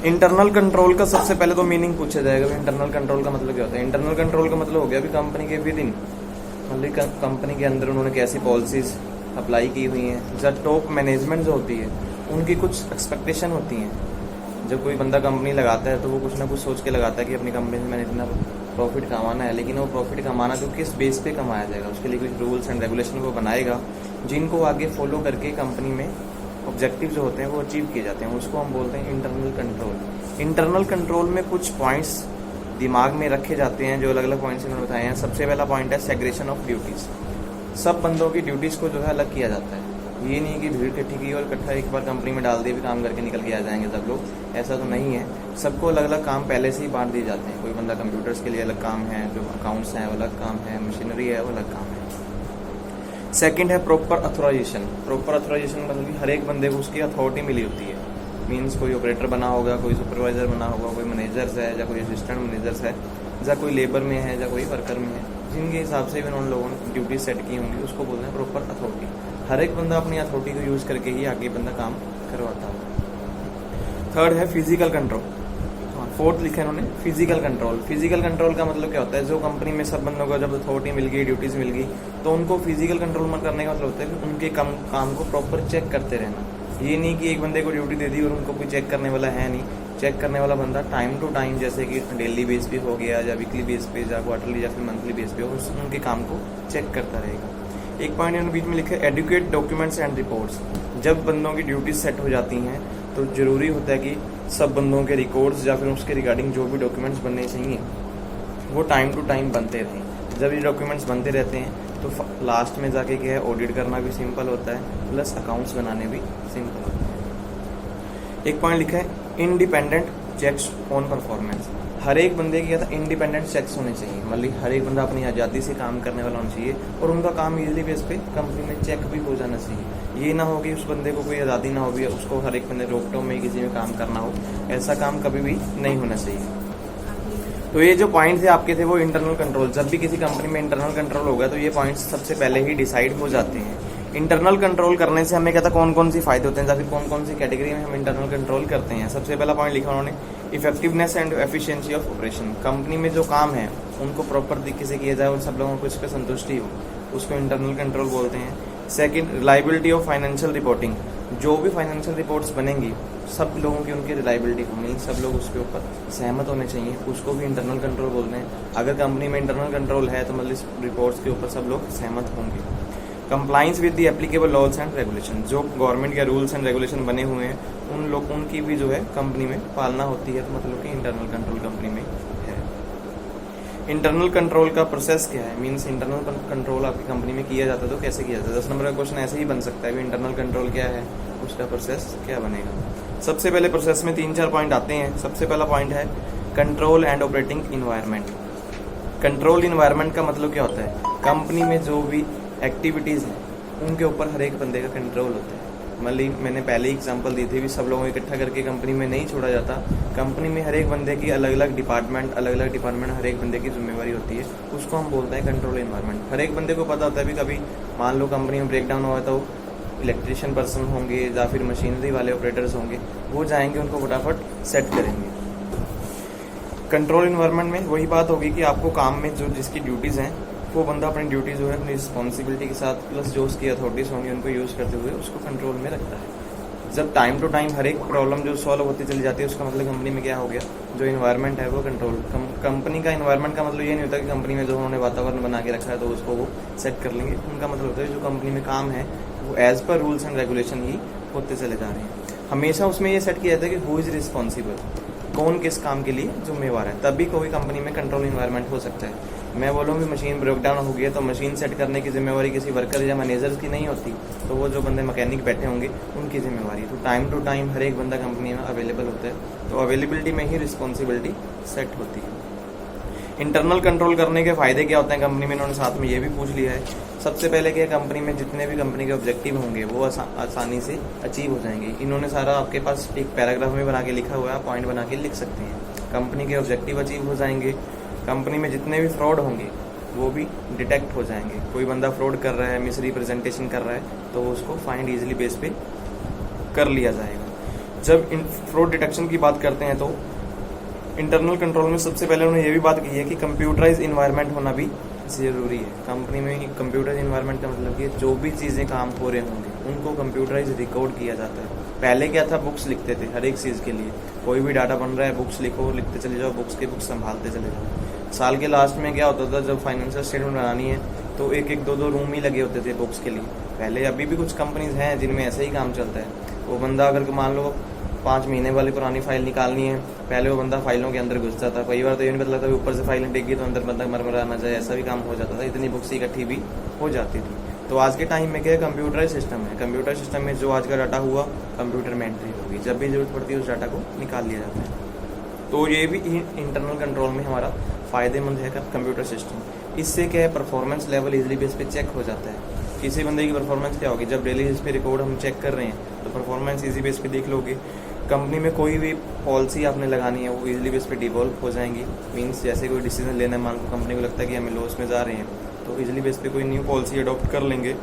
Internal control का सबसे पहले तो मीनिंग पूछा जाएगा। इंटरनल कंट्रोल का मतलब क्या होता है? इंटरनल कंट्रोल का मतलब हो गया अभी कंपनी के विद इन, मतलब कंपनी के अंदर उन्होंने कैसी पॉलिसीज अप्लाई की हुई हैं। जब टॉप मैनेजमेंट जो होती है उनकी कुछ एक्सपेक्टेशन होती हैं। जब कोई बंदा कंपनी लगाता है तो वो कुछ ना कुछ सोच के लगाता है कि अपनी कंपनी से मैंने इतना प्रॉफिट कमाना है, लेकिन वो प्रॉफिट कमाना तो किस बेस पे कमाया जाएगा, उसके लिए कुछ रूल्स एंड रेगुलेशन वो बनाएगा जिनको आगे फॉलो करके कंपनी में ऑब्जेक्टिव जो होते हैं वो अचीव किए जाते हैं। उसको हम बोलते हैं इंटरनल कंट्रोल। इंटरनल कंट्रोल में कुछ पॉइंट्स दिमाग में रखे जाते हैं, जो अलग अलग पॉइंट्स इन्होंने बताए हैं। सबसे पहला पॉइंट है सेग्रेशन ऑफ ड्यूटीज। सब बंदों की ड्यूटीज को जो है अलग किया जाता है। ये नहीं कि भीड़ इकट्ठी की और इकट्ठा एक बार कंपनी में डाल दिए भी काम करके निकल के आ जाएंगे सब लोग, ऐसा तो नहीं है। सबको अलग अलग काम पहले से ही बांट दिए जाते हैं। कोई बंदा कंप्यूटर्स के लिए अलग काम है, जो अकाउंट्स हैं वो अलग काम है, मशीनरी है वो अलग काम है। सेकंड है प्रॉपर अथोराइजेशन। प्रॉपर अथोराइजेशन मतलब कि हर एक बंदे को उसकी अथॉरिटी मिली होती है। मीन्स कोई ऑपरेटर बना होगा, कोई सुपरवाइजर बना होगा, कोई मैनेजर्स है या कोई असिस्टेंट मैनेजर्स है, या कोई लेबर में है या कोई वर्कर में है, जिनके हिसाब से भी उन लोगों ने ड्यूटी सेट की होंगी, उसको बोलते हैं प्रॉपर अथॉरिटी। हर एक बंदा अपनी अथॉरिटी को यूज करके ही आगे बंदा काम करवाता है। थर्ड है फिजिकल कंट्रोल। फोर्थ लिखा है उन्होंने फिजिकल कंट्रोल। फिजिकल कंट्रोल का मतलब क्या होता है? जो कंपनी में सब बंदों को जब अथॉरिटी मिल गई, ड्यूटीज मिल गई, तो उनको फिजिकल कंट्रोल करने का मतलब होता है कि उनके काम को प्रॉपर चेक करते रहना। ये नहीं कि एक बंदे को ड्यूटी दे दी और उनको कोई चेक करने वाला है नहीं। चेक करने वाला बंदा टाइम टू टाइम, जैसे कि डेली बेस पे हो गया या वीकली बेस पे या क्वार्टरली या फिर मंथली बेस पे हो, उनके काम को चेक करता रहेगा। एक पॉइंट इन्होंने बीच में लिखा है एडुकेट डॉक्यूमेंट्स एंड रिपोर्ट्स। जब बंदों की ड्यूटीज सेट हो जाती हैं तो जरूरी होता है कि सब बंदों के रिकॉर्ड्स या फिर उसके रिगार्डिंग जो भी डॉक्यूमेंट्स बनने चाहिए वो टाइम टू टाइम बनते रहें। जब ये डॉक्यूमेंट्स बनते रहते हैं तो लास्ट में जाके क्या है, ऑडिट करना भी सिंपल होता है, प्लस अकाउंट्स बनाने भी सिंपल होता है। एक पॉइंट लिखा है इंडिपेंडेंट चेक्स ऑन परफॉर्मेंस। हर एक बंदे की इंडिपेंडेंट चेक्स होने चाहिए, मतलब हर एक बंदा अपनी आज़ादी से काम करने वाला होना चाहिए और उनका काम इजीली बेस पे कंपनी में चेक भी हो जाना चाहिए। ये ना हो कि उस बंदे को कोई आज़ादी ना हो भी उसको हर एक बंदे रोकटोक में किसी में काम करना हो, ऐसा काम कभी भी नहीं होना चाहिए। तो ये जो पॉइंट थे आपके थे वो इंटरनल कंट्रोल। जब भी किसी कंपनी में इंटरनल कंट्रोल होगा तो ये पॉइंट्स सबसे पहले ही डिसाइड हो जाते हैं। इंटरनल कंट्रोल करने से हमें कहता कौन कौन सी फायदे होते हैं या फिर कौन कौन सी कैटेगरी में हम इंटरनल कंट्रोल करते हैं। सबसे पहला पॉइंट लिखा उन्होंने effectiveness and efficiency of operation. Company में जो काम है उनको प्रॉपर तरीके से किया जाए और सब लोगों को इस पर संतुष्टि हो, उसको इंटरनल कंट्रोल बोलते हैं। Second, reliability of financial reporting. जो भी फाइनेंशियल रिपोर्ट्स बनेंगी सब लोगों की उनकी रिलायबिलिटी होनी, सब लोग उसके ऊपर सहमत होने चाहिए, उसको भी इंटरनल कंट्रोल बोलते हैं। अगर कंपनी में इंटरनल कंट्रोल है तो मतलब इस रिपोर्ट्स के ऊपर सब लोग सहमत होंगे। Compliance with the applicable laws and regulation. जो गवर्नमेंट के रूल्स एंड रेगुलेशन बने हुए हैं उनकी भी जो है कंपनी में पालना होती है, तो मतलब कि इंटरनल कंट्रोल कंपनी में है। इंटरनल कंट्रोल का प्रोसेस क्या है? मींस इंटरनल कंट्रोल आपकी कंपनी में किया जाता है तो कैसे किया जाता है? 10 नंबर का क्वेश्चन ऐसे ही बन सकता है कि इंटरनल कंट्रोल क्या है, उसका प्रोसेस क्या बनेगा। सबसे पहले प्रोसेस में 3-4 पॉइंट आते हैं। सबसे पहला पॉइंट है control and operating environment. Control environment का मतलब क्या होता है? कंपनी में जो भी एक्टिविटीज़ हैं उनके ऊपर हर एक बंदे का कंट्रोल होता है। मतलब मैंने पहले ही एग्जांपल दी थी भी, सब लोगों को इकट्ठा करके कंपनी में नहीं छोड़ा जाता। कंपनी में हर एक बंदे की अलग अलग डिपार्टमेंट हर एक बंदे की जिम्मेवारी होती है, उसको हम बोलते हैं कंट्रोल इन्वायरमेंट। हर एक बंदे को पता होता है भी कभी मान लो कंपनी में ब्रेकडाउन हुआ तो इलेक्ट्रिशियन पर्सन होंगे या फिर मशीनरी वाले ऑपरेटर्स होंगे, वो जाएंगे उनको फटाफट सेट करेंगे। कंट्रोल इन्वायरमेंट में वही बात होगी कि आपको काम में जो जिसकी ड्यूटीज़ हैं वो बंदा अपनी ड्यूटी जो है अपनी रिस्पॉन्सिबिलिटी के साथ प्लस जो उसकी अथॉरिटीज होंगी उनको यूज़ करते हुए उसको कंट्रोल में रखता है। जब टाइम टू टाइम हर एक प्रॉब्लम जो सॉल्व होती चली जाती है उसका मतलब कंपनी में क्या हो गया, जो इन्वायरमेंट है वो कंट्रोल। कंपनी का इन्वायरमेंट का मतलब ये नहीं होता कि कंपनी में जो उन्होंने वातावरण बना के रखा है तो उसको वो सेट कर लेंगे। उनका मतलब होता है जो कंपनी में काम है वो as per rules and regulation ही होते चले जा रहे हैं। हमेशा उसमें ये सेट किया जाता है कि हु इज़ रिस्पॉन्सिबल, कौन किस काम के लिए जिम्मेवार है, तभी कोई कंपनी में कंट्रोल इन्वायरमेंट हो सकता है। मैं बोलूँ कि मशीन ब्रेकडाउन हो गई है तो मशीन सेट करने की जिम्मेवारी किसी वर्कर या मैनेजर की नहीं होती, तो वो जो बंदे मैकेनिक बैठे होंगे उनकी जिम्मेवारी। तो टाइम टू टाइम हर एक बंदा कंपनी में अवेलेबल होता है, तो अवेलेबिलिटी में ही रिस्पॉन्सिबिलिटी सेट होती है। इंटरनल कंट्रोल करने के फायदे क्या होते हैं कंपनी में, इन्होंने साथ में ये भी पूछ लिया है। सबसे पहले क्या, कंपनी में जितने भी कंपनी के ऑब्जेक्टिव होंगे वो आसानी से अचीव हो जाएंगे। इन्होंने सारा आपके पास एक पैराग्राफ में बना के लिखा हुआ है, पॉइंट बना के लिख सकते हैं। कंपनी के ऑब्जेक्टिव अचीव हो जाएंगे। कंपनी में जितने भी फ्रॉड होंगे वो भी डिटेक्ट हो जाएंगे। कोई बंदा फ्रॉड कर रहा है, मिस रिप्रेजेंटेशन कर रहा है, तो उसको फाइंड ईजिली बेस पे कर लिया जाएगा। जब इन फ्रॉड डिटेक्शन की बात करते हैं तो इंटरनल कंट्रोल में सबसे पहले उन्होंने ये भी बात की है कि कंप्यूटराइज इन्वायरमेंट होना भी ज़रूरी है। कंपनी में कंप्यूटराइज इन्वायरमेंट का मतलब कि जो भी चीज़ें काम हो रहे होंगे उनको कंप्यूटराइज रिकॉर्ड किया जाता है। पहले क्या था, बुक्स लिखते थे हर एक चीज़ के लिए, कोई भी डाटा बन रहा है बुक्स लिखो, लिखते चले जाओ, बुक्स के बुक्स संभालते चले जाओ। साल के लास्ट में क्या होता था, जब फाइनेंशियल स्टेटमेंट बनानी है तो एक एक दो दो रूम ही लगे होते थे बुक्स के लिए पहले। अभी भी कुछ कंपनीज हैं जिनमें ऐसा ही काम चलता है। वो बंदा अगर मान लो 5 महीने वाली पुरानी फाइल निकालनी है, पहले वो बंदा फाइलों के अंदर घुसता था। कई बार तो ये नहीं पता लगता ऊपर से फाइल टेगी तो अंदर बंदा मरमरा ना जाए, ऐसा भी काम हो जाता था। इतनी बुक्स इकट्ठी भी हो जाती थी। तो आज के टाइम में क्या है, कंप्यूटराइज सिस्टम है। कंप्यूटर सिस्टम में जो आज का डाटा हुआ कंप्यूटर में एंट्री होगी, जब भी जरूरत पड़ती है उस डाटा को निकाल लिया जाता है। तो ये भी इंटरनल कंट्रोल में हमारा फ़ायदेमंद है कंप्यूटर सिस्टम। इससे क्या है, परफॉर्मेंस लेवल इजीली बेस पे चेक हो जाता है। किसी बंदे की परफॉर्मेंस क्या होगी, जब डेली बेस पे रिकॉर्ड हम चेक कर रहे हैं तो परफॉर्मेंस इजी बेस पे देख लोगे। कंपनी में कोई भी पॉलिसी आपने लगानी है वो इजीली बेस पे डिवॉल्व हो जाएंगी। मींस जैसे कोई डिसीजन लेना है, मान लो कंपनी को लगता है कि हमें लॉस में जा रहे हैं तो इजीली बेस पे कोई न्यू पॉलिसी अडॉप्ट कर लेंगे।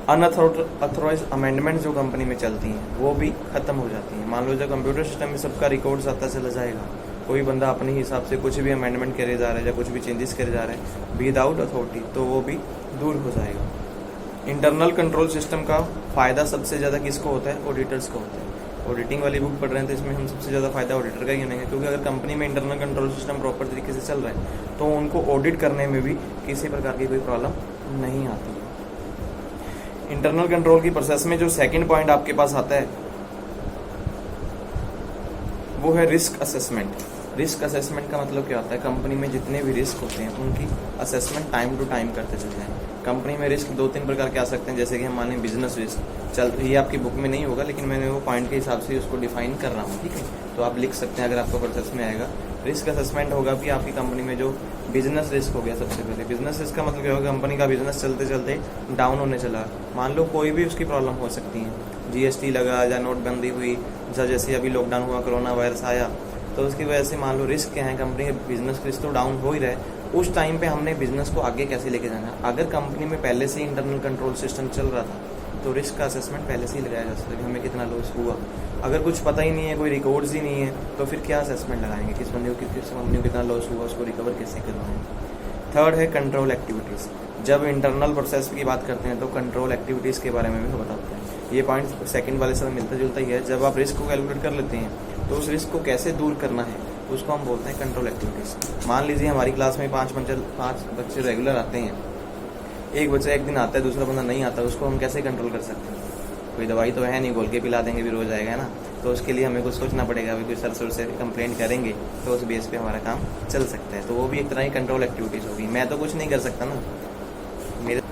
अनअथॉराइज अमेंडमेंट जो कंपनी में चलती हैं वो भी खत्म हो जाती हैं। मान लो जब कंप्यूटर सिस्टम में सबका रिकॉर्ड्स आता चला जाएगा, कोई बंदा अपने हिसाब से कुछ भी अमेंडमेंट करे जा रहा है या कुछ भी चेंजेस करे जा रहे हैं विदाउट अथॉरिटी, तो वो भी दूर हो जाएगा। इंटरनल कंट्रोल सिस्टम का फ़ायदा सबसे ज़्यादा किसको होता है, ऑडिटर्स को होता है। ऑडिटिंग वाली बुक पढ़ रहे हैं तो इसमें हम सबसे ज़्यादा फायदा ऑडिटर का ही होने, क्योंकि अगर कंपनी में इंटरनल कंट्रोल सिस्टम प्रॉपर तरीके से चल रहा है तो उनको ऑडिट करने में भी किसी प्रकार की कोई प्रॉब्लम नहीं आती है। इंटरनल कंट्रोल की प्रोसेस में जो सेकंड पॉइंट आपके पास आता है वो है रिस्क असेसमेंट। रिस्क असेसमेंट का मतलब क्या होता है, कंपनी में जितने भी रिस्क होते हैं उनकी असेसमेंट टाइम टू टाइम करते चले जाएं। कंपनी में रिस्क 2-3 प्रकार के आ सकते हैं, जैसे कि हम माने बिजनेस रिस्क। ये आपकी बुक में नहीं होगा लेकिन मैंने वो पॉइंट के हिसाब से उसको डिफाइन कर रहा हूँ, ठीक है। तो आप लिख सकते हैं अगर आपको प्रोसेस में आएगा। रिस्क असेसमेंट होगा कि आपकी कंपनी में जो बिजनेस रिस्क हो गया, सबसे पहले बिजनेस रिस्क का मतलब क्या होगा, कंपनी का बिजनेस चलते चलते डाउन होने चला, मान लो कोई भी उसकी प्रॉब्लम हो सकती है, जीएसटी लगा या नोटबंदी हुई या जैसे अभी लॉकडाउन हुआ, कोरोना वायरस आया, तो उसकी वजह से मान लो रिस्क क्या है, कंपनी के बिजनेस रिस्क तो डाउन हो ही रहा है। उस टाइम पे हमने बिजनेस को आगे कैसे लेके जाना। अगर कंपनी में पहले से इंटरनल कंट्रोल सिस्टम चल रहा था तो रिस्क का असेसमेंट पहले से ही लगाया जा सकता है कि हमें कितना लॉस हुआ। अगर कुछ पता ही नहीं है, कोई रिकॉर्ड्स ही नहीं है, तो फिर क्या असेसमेंट लगाएंगे, किस बंदे को किस कंपनी को कितना लॉस हुआ, उसको रिकवर कैसे करवाएंगे। थर्ड है कंट्रोल एक्टिविटीज़। जब इंटरनल प्रोसेस की बात करते हैं तो कंट्रोल एक्टिविटीज़ के बारे में भी बताते हैं। ये पॉइंट सेकंड वाले से मिलता जुलता ही है। जब आप रिस्क को कैलकुलेट कर लेते हैं तो उस रिस्क को कैसे दूर करना है उसको हम बोलते हैं कंट्रोल एक्टिविटीज़। मान लीजिए हमारी क्लास में 5 बच्चे रेगुलर आते हैं, एक बच्चा एक दिन आता है, दूसरा बंदा नहीं आता, उसको हम कैसे कंट्रोल कर सकते हैं। कोई दवाई तो है नहीं, बोल के पिला देंगे भी रोज आएगा, है ना। तो उसके लिए हमें कुछ सोचना पड़ेगा, अभी कोई सर से कंप्लेंट करेंगे तो उस बेस पे हमारा काम चल सकता है। तो वो भी एक तरह की कंट्रोल एक्टिविटीज़ होगी। मैं तो कुछ नहीं कर सकता ना मेरे।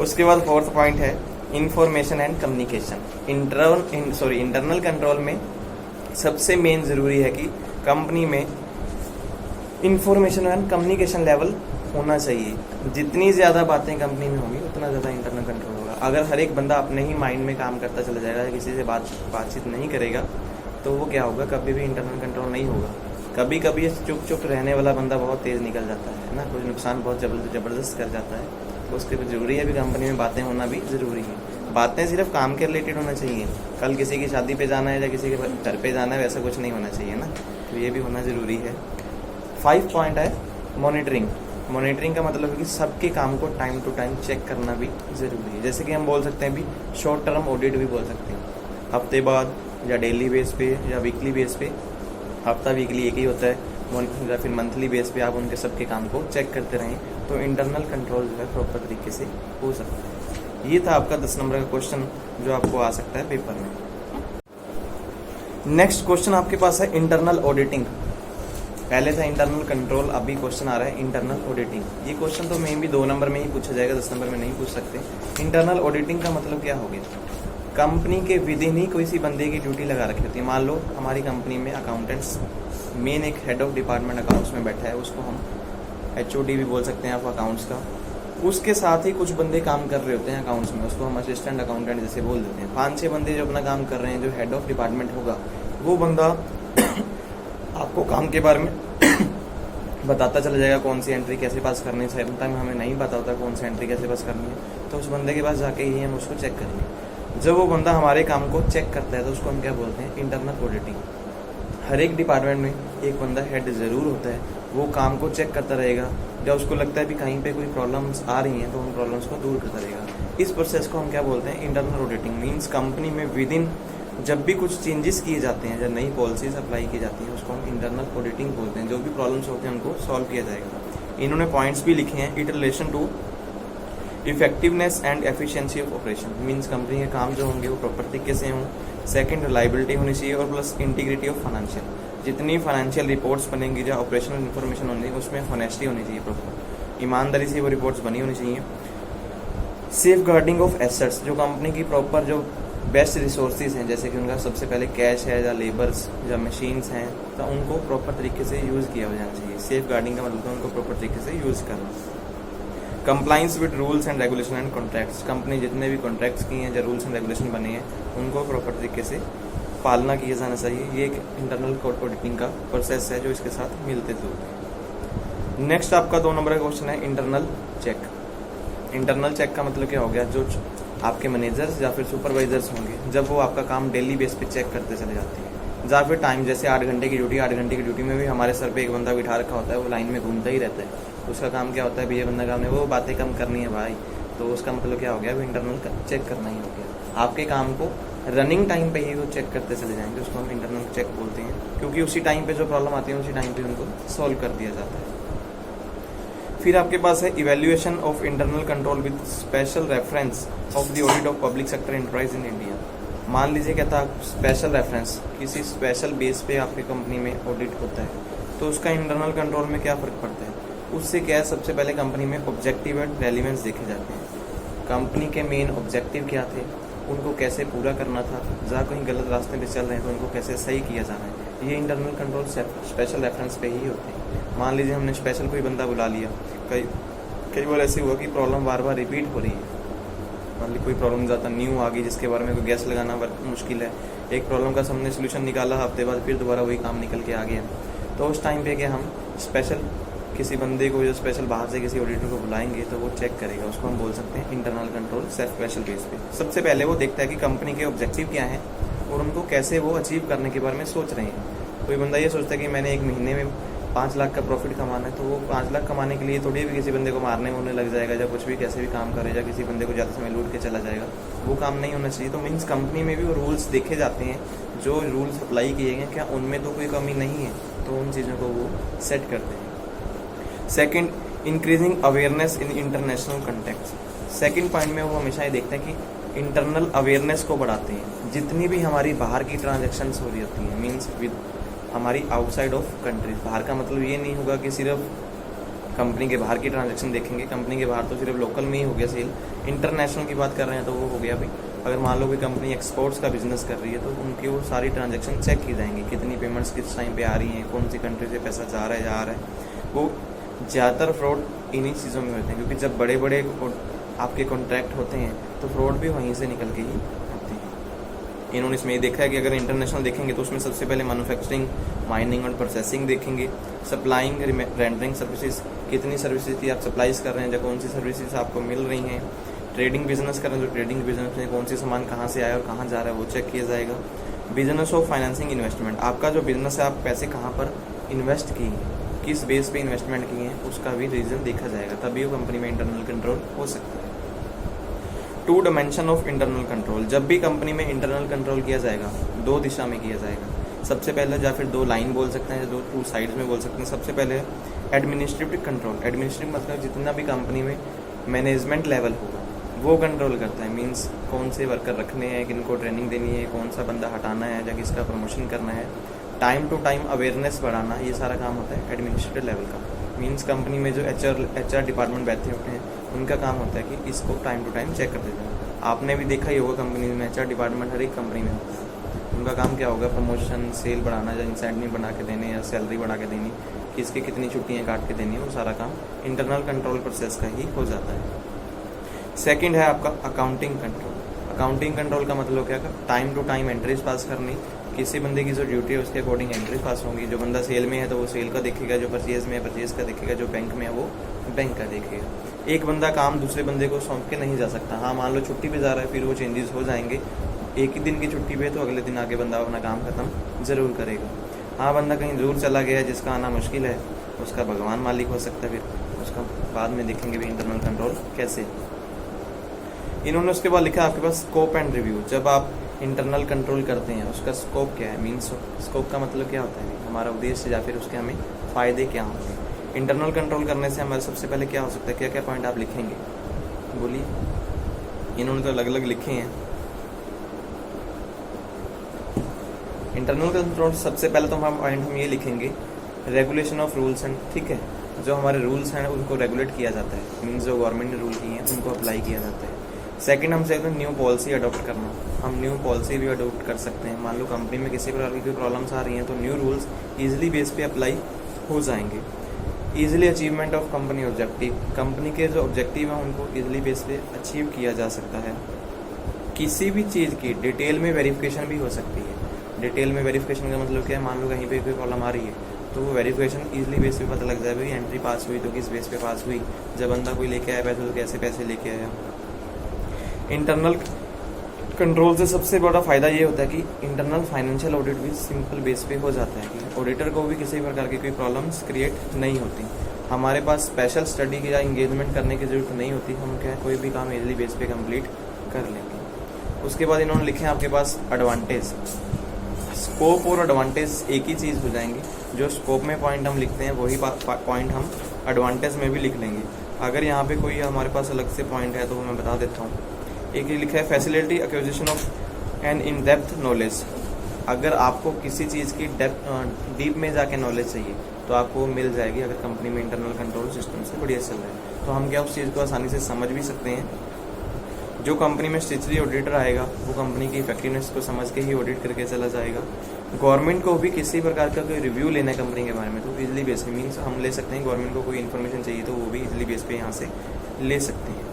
उसके बाद फोर्थ पॉइंट है information and communication. Internal control में सबसे मेन ज़रूरी है कि कंपनी में इंफॉर्मेशन एंड कम्युनिकेशन लेवल होना चाहिए। जितनी ज़्यादा बातें कंपनी में होंगी उतना ज़्यादा इंटरनल कंट्रोल होगा। अगर हर एक बंदा अपने ही माइंड में काम करता चला जाएगा, किसी से बातचीत नहीं करेगा, तो वो क्या होगा, कभी भी इंटरनल कंट्रोल नहीं होगा। कभी कभी चुप रहने वाला बंदा बहुत तेज़ निकल जाता है ना, कुछ नुकसान बहुत ज़बरदस्त कर जाता है। तो उसके लिए ज़रूरी है भी कंपनी में बातें होना भी ज़रूरी है। बातें सिर्फ काम के रिलेटेड होना चाहिए। कल किसी की शादी पे जाना है या किसी के घर पे जाना है, वैसा कुछ नहीं होना चाहिए ना। तो ये भी होना ज़रूरी है। 5 पॉइंट है मॉनिटरिंग। मॉनिटरिंग का मतलब है कि सबके काम को टाइम टू टाइम चेक करना भी ज़रूरी है। जैसे कि हम बोल सकते हैं भी शॉर्ट टर्म ऑडिट भी बोल सकते हैं, हफ्ते बाद या डेली बेस पे या वीकली बेस पे। हफ्ता वीकली एक ही होता है, या फिर मंथली बेस पे आप उनके सबके काम को चेक करते रहें तो इंटरनल कंट्रोल जो है प्रॉपर तरीके से हो सकता है। ये था आपका 10 नंबर का क्वेश्चन जो आपको आ सकता है पेपर में। नेक्स्ट क्वेश्चन आपके पास है इंटरनल ऑडिटिंग। पहले था इंटरनल कंट्रोल, अभी क्वेश्चन आ रहा है इंटरनल ऑडिटिंग। ये क्वेश्चन तो मेन भी 2 नंबर में ही पूछा जाएगा, 10 नंबर में नहीं पूछ सकते। इंटरनल ऑडिटिंग का मतलब क्या हो गया, कंपनी के विदिन ही कोई सी बंदे की ड्यूटी लगा रखी होती है। मान लो हमारी कंपनी में अकाउंटेंट्स मेन एक हेड ऑफ डिपार्टमेंट अकाउंट्स में बैठा है, उसको हम HOD भी बोल सकते हैं आप अकाउंट्स का। उसके साथ ही कुछ बंदे काम कर रहे होते हैं अकाउंट्स में, उसको हम असिस्टेंट अकाउंटेंट जैसे बोल देते हैं। 5-6 बंदे जो अपना काम कर रहे हैं, जो हेड ऑफ डिपार्टमेंट होगा वो बंदा आपको काम के बारे में बताता चला जाएगा कौन सी एंट्री कैसे पास करनी है। सेम टाइम हमें नहीं पता होता कौन सी एंट्री कैसे पास करनी है, तो उस बंदे के पास जाके ही हम उसको चेक करेंगे। जब वो बंदा हमारे काम को चेक करता है तो उसको हम क्या बोलते हैं, इंटरनल ऑडिटिंग। हर एक डिपार्टमेंट में एक बंदा हेड ज़रूर होता है, वो काम को चेक करता रहेगा। जब उसको लगता है भी कहीं पे कोई प्रॉब्लम्स आ रही हैं तो उन प्रॉब्लम्स को दूर करता रहेगा। इस प्रोसेस को हम क्या बोलते हैं, इंटरनल ऑडिटिंग। मीन्स कंपनी में विद इन जब भी कुछ चेंजेस किए जाते हैं, जब नई पॉलिसीज अप्लाई की जाती हैं, उसको हम इंटरनल ऑडिटिंग बोलते हैं। जो भी प्रॉब्लम्स होते हैं उनको सॉल्व किया जाएगा। इन्होंने पॉइंट्स भी लिखे हैं, it relation to effectiveness and efficiency of operation. Means company के काम जो होंगे वो प्रॉपर तरीके से हों। सेकंड, रिलायबिलिटी होनी चाहिए, और प्लस इंटीग्रिटी ऑफ फाइनेंशियल। जितनी फाइनेंशियल रिपोर्ट्स बनेंगी या ऑपरेशनल इन्फॉर्मेशन होनी उसमें ऑनेस्टी होनी चाहिए, प्रॉपर ईमानदारी से वो रिपोर्ट्स बनी होनी चाहिए। सेफ गार्डिंग ऑफ एसेट्स, जो कंपनी की प्रॉपर जो बेस्ट रिसोर्सेज हैं, जैसे कि उनका सबसे पहले कैश है या लेबर्स या मशीन्स हैं, तो उनको प्रॉपर तरीके से यूज़ किया जाना चाहिए। सेफ गार्डिंग का मतलब उनको प्रॉपर तरीके से यूज़ करना। Compliance with rules and regulation and contracts, company जितने भी कॉन्ट्रैक्ट्स किए हैं या रूल्स एंड रेगुलेशन बने हैं उनको प्रॉपर तरीके से पालना किया जाना चाहिए। ये एक इंटरनल ऑडिटिंग का प्रोसेस है जो इसके साथ मिलते जुलते हैं। नेक्स्ट आपका 2 नंबर का क्वेश्चन है इंटरनल चेक। इंटरनल चेक का मतलब क्या हो गया, जो आपके मैनेजर्स या फिर सुपरवाइजर्स होंगे, जब वो आपका काम डेली बेस पे चेक करते चले जाते हैं, या फिर टाइम जैसे 8 घंटे की ड्यूटी, 8 घंटे की ड्यूटी में भी हमारे सर पे एक बंदा बिठा रखा होता है, वो लाइन में घूमता ही रहता है। उसका काम क्या होता है, भी ये बंदा काम है, वो बातें कम करनी है भाई, तो उसका मतलब क्या हो गया, वो इंटरनल चेक करना ही हो गया। आपके काम को रनिंग टाइम पे ही वो चेक करते चले जाएंगे, उसको हम इंटरनल चेक बोलते हैं, क्योंकि उसी टाइम पे जो प्रॉब्लम आती है उसी टाइम पे उनको सॉल्व कर दिया जाता है। फिर आपके पास है evaluation of internal control with special reference of the audit of public sector enterprise in India. मान लीजिए कहता स्पेशल रेफरेंस, किसी स्पेशल बेस पे आपकी कंपनी में ऑडिट होता है, तो उसका इंटरनल कंट्रोल में क्या फ़र्क पड़ता है, उससे क्या है, सबसे पहले कंपनी में ऑब्जेक्टिव एंड रेलिवेंस देखे जाते हैं। कंपनी के मेन ऑब्जेक्टिव क्या थे, उनको कैसे पूरा करना था, जहाँ कहीं गलत रास्ते पे चल रहे हैं तो उनको कैसे सही किया जाना है। ये इंटरनल कंट्रोल स्पेशल रेफरेंस पे ही होते हैं। मान लीजिए हमने स्पेशल कोई बंदा बुला लिया, कई बार ऐसे हुआ कि प्रॉब्लम बार बार रिपीट हो रही है। मान ली कोई प्रॉब्लम ज़्यादा न्यू आ गई जिसके बारे में कोई गैस लगाना मुश्किल है, एक प्रॉब्लम का हमने सोल्यूशन निकाला, हफ्ते बाद फिर दोबारा वही काम निकल के आ गया, तो उस टाइम पे क्या हम स्पेशल किसी बंदे को, जो स्पेशल बाहर से किसी ऑडिटर को बुलाएंगे तो वो चेक करेगा, उसको हम बोल सकते हैं इंटरनल कंट्रोल स्पेशल बेस पे। सबसे पहले वो देखता है कि कंपनी के ऑब्जेक्टिव क्या है और उनको कैसे वो अचीव करने के बारे में सोच रहे हैं। कोई बंदा ये सोचता है कि मैंने एक महीने में 5 लाख का प्रॉफिट कमाना है, तो वो 5 लाख कमाने के लिए थोड़ी भी किसी बंदे को मारने में लग जाएगा, या कुछ भी कैसे भी काम करेगा, किसी बंदे को ज़्यादा समय लूट के चला जाएगा, वो काम नहीं होना चाहिए। तो मीन्स कंपनी में भी वो रूल्स देखे जाते हैं, जो रूल्स अप्लाई किए गए क्या उनमें तो कोई कमी नहीं है, तो उन चीज़ों को वो सेट करते हैं। Second, increasing awareness in international context. Second point में वो हमेशा ये देखते हैं कि इंटरनल अवेयरनेस को बढ़ाते हैं। जितनी भी हमारी बाहर की ट्रांजैक्शंस हो रही होती हैं, मींस विद हमारी आउटसाइड ऑफ कंट्री, बाहर का मतलब ये नहीं होगा कि सिर्फ कंपनी के बाहर की ट्रांजैक्शन देखेंगे, कंपनी के बाहर तो सिर्फ लोकल में ही हो गया सेल। इंटरनेशनल की बात कर रहे हैं तो वो हो गया भाई, अगर मान लो कोई कंपनी एक्सपोर्ट्स का बिजनेस कर रही है तो उनकी वो सारी ट्रांजैक्शन चेक की जाएंगी, कितनी पेमेंट्स किस टाइम पे आ रही हैं, कौन सी कंट्री से पैसा जा रहा है। वो ज़्यादातर फ्रॉड इन्हीं चीज़ों में होते हैं, क्योंकि जब बड़े बड़े आपके कॉन्ट्रैक्ट होते हैं तो फ्रॉड भी वहीं से निकल के ही आते हैं। इन्होंने इसमें ये देखा है कि अगर इंटरनेशनल देखेंगे तो उसमें सबसे पहले मैन्युफैक्चरिंग, माइनिंग और प्रोसेसिंग देखेंगे, सप्लाइंग, रेंडरिंग सर्विसेज, कितनी सर्विसेज की आप सप्लाईज कर रहे हैं, या कौन सी सर्विसेज आपको मिल रही हैं। ट्रेडिंग बिजनेस कर रहे हैं, जो ट्रेडिंग बिजनेस में कौन सी सामान कहाँ से आया और कहाँ जा रहा है वो चेक किया जाएगा। बिजनेस ऑफ फाइनेंसिंग इन्वेस्टमेंट, आपका जो बिजनेस है आप पैसे कहाँ पर इन्वेस्ट किए, किस बेस पे इन्वेस्टमेंट किए हैं, उसका भी रीजन देखा जाएगा, तभी वो कंपनी में इंटरनल कंट्रोल हो सकता है। 2 डायमेंशन ऑफ इंटरनल कंट्रोल, जब भी कंपनी में इंटरनल कंट्रोल किया जाएगा 2 दिशा में किया जाएगा। सबसे पहले या फिर 2 लाइन बोल सकते हैं, 2 साइड्स में बोल सकते हैं। सबसे पहले एडमिनिस्ट्रेटिव कंट्रोल। एडमिनिस्ट्रेटिव मतलब जितना भी कंपनी में मैनेजमेंट लेवल होगा वो कंट्रोल करता है। मींस कौन से वर्कर रखने हैं, किनको ट्रेनिंग देनी है, कौन सा बंदा हटाना है या किसका प्रमोशन करना है, टाइम टू टाइम अवेयरनेस बढ़ाना, ये सारा काम होता है एडमिनिस्ट्रेटिव लेवल का। मींस कंपनी में जो एचआर डिपार्टमेंट बैठे होते हैं उनका काम होता है कि इसको टाइम टू टाइम चेक करते जाओ। आपने भी देखा ही होगा कंपनी में एचआर डिपार्टमेंट हर एक कंपनी में होता है। उनका काम क्या होगा, प्रमोशन, सेल बढ़ाना, या इंसेंटिव बढ़ा के देने या सैलरी बढ़ा के देनी, किसकी कितनी छुट्टियाँ काट के देनी, वो सारा काम इंटरनल कंट्रोल प्रोसेस का ही हो जाता है। सेकंड है आपका अकाउंटिंग कंट्रोल। अकाउंटिंग कंट्रोल का मतलब क्या, time to time entries pass करनी, किसी बंदे की जो ड्यूटी है उसके अकॉर्डिंग एंट्री पास होंगी। जो बंदा सेल में है तो वो सेल का देखेगा, जो परचेज में है परचेज का देखेगा, जो बैंक में है वो बैंक का देखेगा। एक बंदा काम दूसरे बंदे को सौंप के नहीं जा सकता। हाँ, मान लो छुट्टी पे जा रहा है, फिर वो चेंजेस हो जाएंगे। एक ही दिन की छुट्टी पे तो अगले दिन आके बंदा अपना काम खत्म ज़रूर करेगा। हाँ, बंदा कहीं दूर चला गया जिसका आना मुश्किल है, उसका भगवान मालिक हो सकता है, फिर उसका बाद में देखेंगे भी इंटरनल कंट्रोल कैसे। इन्होंने उसके बाद लिखा आपके पास स्कोप एंड रिव्यू। जब आप इंटरनल कंट्रोल करते हैं उसका स्कोप क्या है, मीन्स स्कोप का मतलब क्या होता है, हमारा उद्देश्य या फिर उसके हमें फ़ायदे क्या होंगे। इंटरनल कंट्रोल करने से हमारे सबसे पहले क्या हो सकता है, क्या क्या पॉइंट आप लिखेंगे, बोलिए। इन्होंने तो अलग अलग लिखे हैं। इंटरनल कंट्रोल सबसे पहले तो हम ये लिखेंगे रेगुलेशन ऑफ रूल्स एंड, ठीक है, जो हमारे रूल्स हैं उनको रेगुलेट किया जाता है, मीन्स जो गवर्नमेंट ने रूल किए हैं उनको अप्लाई किया जाता है। सेकंड हम चाहते हैं न्यू पॉलिसी अडॉप्ट करना। हम न्यू पॉलिसी भी अडॉप्ट कर सकते हैं। मान लो कंपनी में किसी प्रकार की कोई प्रॉब्लम्स आ रही हैं तो न्यू रूल्स ईजिली बेस पे अप्लाई हो जाएंगे। Easily achievement of company objective, company के जो ऑब्जेक्टिव हैं उनको ईजिली बेस पे अचीव किया जा सकता है। किसी भी चीज़ की डिटेल में वेरिफिकेशन भी हो सकती है। डिटेल में वेरिफिकेशन का मतलब क्या है, मान लो कहीं पे कोई प्रॉब्लम आ रही है तो वो वेरिफिकेशन ईजिली बेस पे पता लग जाए भाई एंट्री पास हुई तो किस बेस पे पास हुई, जब बंदा कोई लेके आया पैसे तो कैसे पैसे लेके आया। इंटरनल कंट्रोल से सबसे बड़ा फ़ायदा ये होता है कि इंटरनल फाइनेंशियल ऑडिट भी सिंपल बेस पे हो जाता है कि ऑडिटर को भी किसी प्रकार की कोई प्रॉब्लम्स क्रिएट नहीं होती। हमारे पास स्पेशल स्टडी की या इंगेजमेंट करने की ज़रूरत नहीं होती। हम क्या है कोई भी काम इजीली बेस पे कंप्लीट कर लेंगे। उसके बाद इन्होंने लिखे हैं आपके पास एडवांटेज। स्कोप और एडवांटेज एक ही चीज़ हो जाएंगी। जो स्कोप में पॉइंट हम लिखते हैं वही पॉइंट हम एडवांटेज में भी लिख लेंगे। अगर यहाँ पे कोई हमारे पास अलग से पॉइंट है तो वो मैं बता देता हूँ। एक ये लिखा है facility acquisition of an in depth knowledge. अगर आपको किसी चीज़ की डीप में जाके नॉलेज चाहिए तो आपको मिल जाएगी अगर कंपनी में इंटरनल कंट्रोल सिस्टम से बढ़िया चल रहा है। तो हम क्या उस चीज़ को आसानी से समझ भी सकते हैं। जो कंपनी में स्ट्रिक्टली ऑडिटर आएगा वो कंपनी की इफेक्टिवनेस को समझ के ही ऑडिट करके चला जाएगा। गवर्नमेंट को भी किसी प्रकार का कोई रिव्यू लेना है कंपनी के बारे में तो इजीली बेस पे, मीन्स हम ले सकते हैं। गवर्नमेंट को कोई इन्फॉर्मेशन चाहिए तो वो भी इजीली बेस पे यहाँ से ले सकते हैं।